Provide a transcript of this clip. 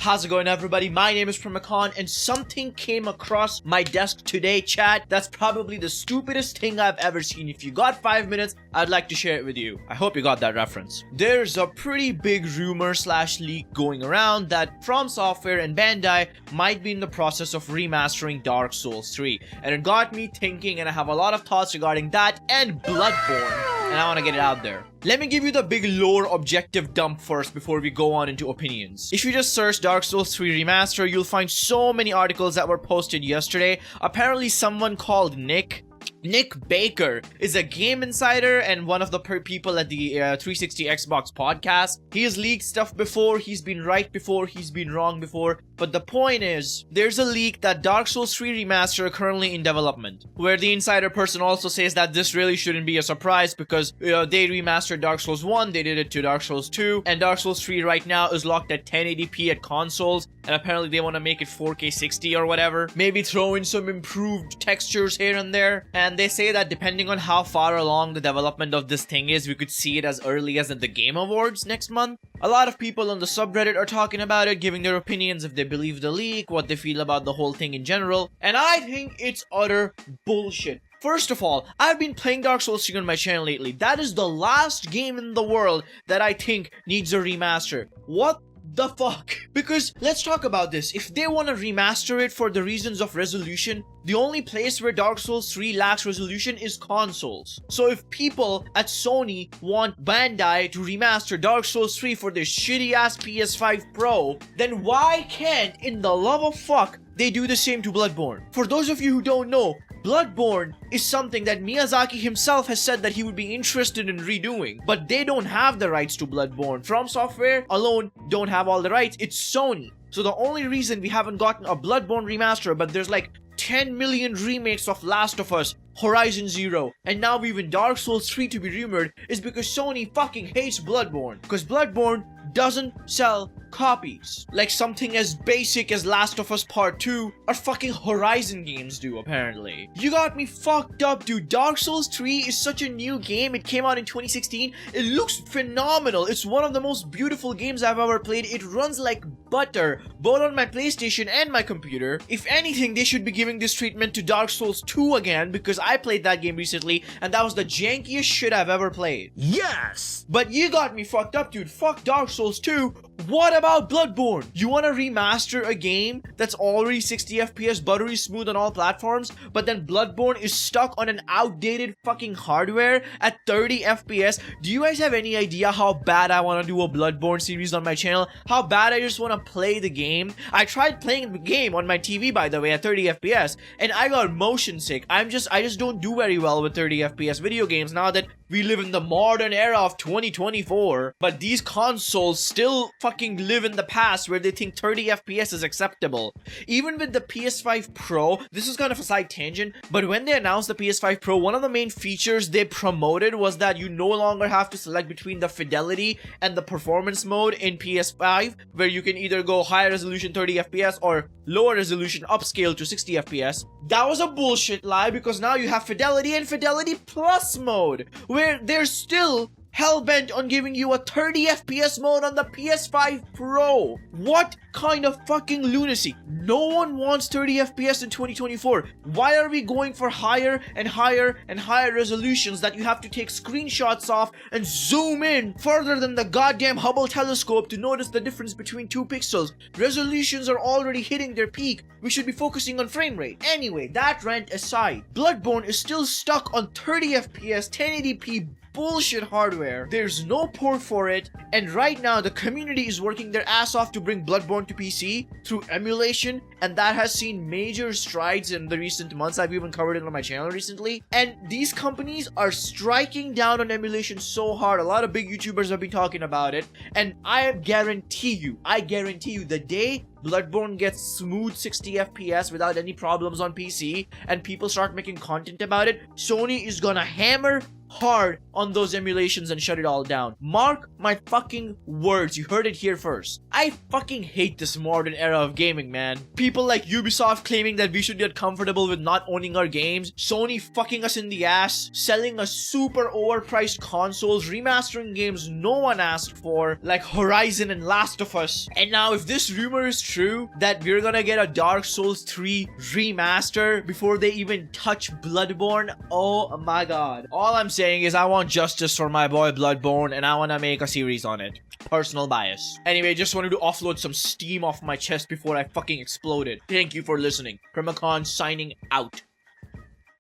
How's it going, everybody? My name is Primacon, and something came across my desk today, chat. That's probably the stupidest thing I've ever seen. If you got 5 minutes, I'd like to share it with you. I hope you got that reference. There's a pretty big rumor / leak going around that From Software and Bandai might be in the process of remastering Dark Souls 3. And it got me thinking, and I have a lot of thoughts regarding that and Bloodborne. And I want to get it out there. Let me give you the big lore objective dump first before we go on into opinions. If you just search Dark Souls 3 Remaster, you'll find so many articles that were posted yesterday. Apparently someone called Nick Baker is a game insider and one of the people at the 360 Xbox podcast. He has leaked stuff before, he's been right before, he's been wrong before. But the point is, there's a leak that Dark Souls 3 Remaster are currently in development, where the insider person also says that this really shouldn't be a surprise because they remastered Dark Souls 1, they did it to Dark Souls 2, and Dark Souls 3 right now is locked at 1080p at consoles, and apparently they want to make it 4K 60 or whatever. Maybe throw in some improved textures here and there, and they say that depending on how far along the development of this thing is, we could see it as early as at the Game Awards next month. A lot of people on the subreddit are talking about it, giving their opinions if they believe the leak, what they feel about the whole thing in general, and I think it's utter bullshit. First of all, I've been playing Dark Souls 3 on my channel lately. That is the last game in the world that I think needs a remaster. What the fuck? Because let's talk about this. If they want to remaster it for the reasons of resolution, the only place where Dark Souls 3 lacks resolution is consoles. So if people at Sony want Bandai to remaster Dark Souls 3 for their shitty ass PS5 Pro, then why can't, in the love of fuck, they do the same to Bloodborne? For those of you who don't know, Bloodborne is something that Miyazaki himself has said that he would be interested in redoing, but they don't have the rights to Bloodborne. From Software alone don't have all the rights, it's Sony. So the only reason we haven't gotten a Bloodborne remaster, but there's like 10 million remakes of Last of Us, Horizon Zero, and now even Dark Souls 3 to be rumored, is because Sony fucking hates Bloodborne. Because Bloodborne doesn't sell copies. Like something as basic as Last of Us Part 2 or fucking Horizon games do, apparently. You got me fucked up, dude. Dark Souls 3 is such a new game. It came out in 2016. It looks phenomenal. It's one of the most beautiful games I've ever played. It runs like butter, both on my PlayStation and my computer. If anything, they should be giving this treatment to Dark Souls 2 again, because I played that game recently and that was the jankiest shit I've ever played. Yes! But you got me fucked up, dude. Fuck Dark Souls 2. What about Bloodborne? You want to remaster a game that's already 60 FPS, buttery smooth on all platforms, but then Bloodborne is stuck on an outdated fucking hardware at 30 FPS? Do you guys have any idea how bad I want to do a Bloodborne series on my channel? How bad I just want to play the game? I tried playing the game on my TV, by the way, at 30 FPS, and I got motion sick. I just don't do very well with 30 FPS video games now that we live in the modern era of 2024. But these consoles still fucking live in the past where they think 30 FPS is acceptable. Even with the PS5 Pro, this is kind of a side tangent, but when they announced the PS5 Pro, one of the main features they promoted was that you no longer have to select between the fidelity and the performance mode in PS5, where you can either go higher resolution 30 FPS or lower resolution upscale to 60 FPS. That was a bullshit lie, because now you have fidelity and fidelity plus mode, where they're still hell-bent on giving you a 30 FPS mode on the PS5 Pro. What kind of fucking lunacy? No one wants 30 FPS in 2024. Why are we going for higher and higher and higher resolutions that you have to take screenshots of and zoom in further than the goddamn Hubble telescope to notice the difference between 2 pixels? Resolutions are already hitting their peak. We should be focusing on frame rate. Anyway, that rant aside, Bloodborne is still stuck on 30 FPS 1080p bullshit hardware. There's no port for it, and right now the community is working their ass off to bring Bloodborne to PC through emulation, and that has seen major strides in the recent months. I've even covered it on my channel recently, and these companies are striking down on emulation so hard. A lot of big YouTubers have been talking about it, and I guarantee you the day Bloodborne gets smooth 60 FPS without any problems on PC and people start making content about it, Sony is gonna hammer hard on those emulations and shut it all down. Mark my fucking words, you heard it here first. I fucking hate this modern era of gaming, man. People People like Ubisoft claiming that we should get comfortable with not owning our games. Sony fucking us in the ass, selling us super overpriced consoles, remastering games no one asked for, like Horizon and Last of Us. And now if this rumor is true, that we're gonna get a Dark Souls 3 remaster before they even touch Bloodborne, oh my god. All I'm saying is I want justice for my boy Bloodborne, and I wanna make a series on it. Personal bias. Anyway, just wanted to offload some steam off my chest before I fucking exploded. Thank you for listening. Primacon signing out.